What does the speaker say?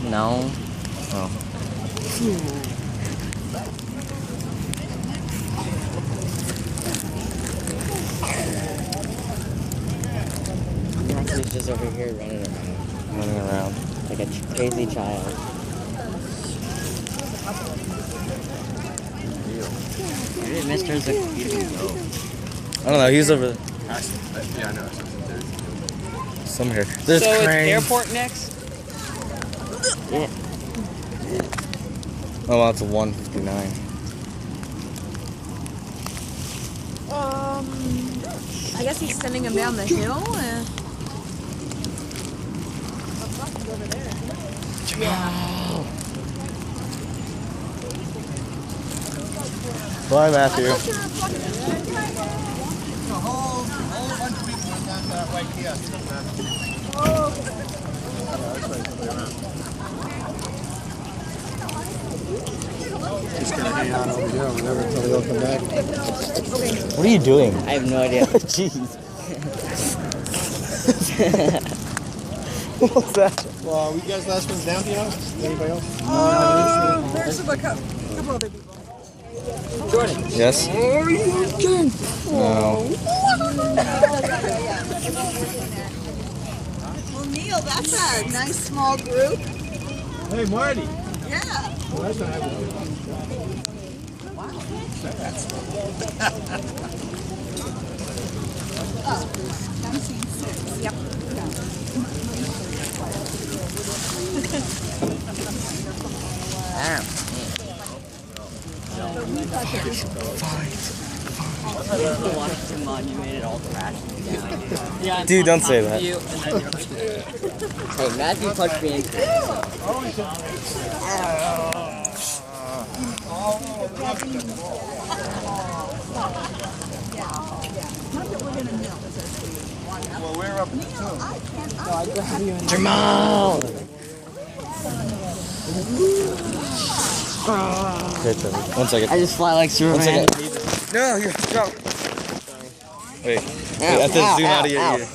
No. Oh. He's just over here running around like a crazy child. Maybe Mr.'s a cute goat. I don't know. He's over there. Yeah, I know. Some here. There's So cranes. it's airport next? Yeah. Oh, well, it's a 159. I guess he's sending him down the hill. Bye, Matthew. A whole bunch of people went down that white kiosk. Just gonna hang out over here whenever until they all come back. What are you doing? I have no idea. Jeez. What's that? Well, we guys last ones down, you know? Anybody else? There's a couple other people. Jordan. Yes? No. Well, Neil, that's a nice small group. Hey, Marty. Yeah. Well, that's not Yep. Washington Monument all crashing down. Yeah. Dude, don't say that. Hey, Matthew punched me into it. Well, we're up in the tomb. Jamal! Okay, 1 second. I just fly like 1 Superman. second. No, you go. Wait. I have to zoom out of your ear.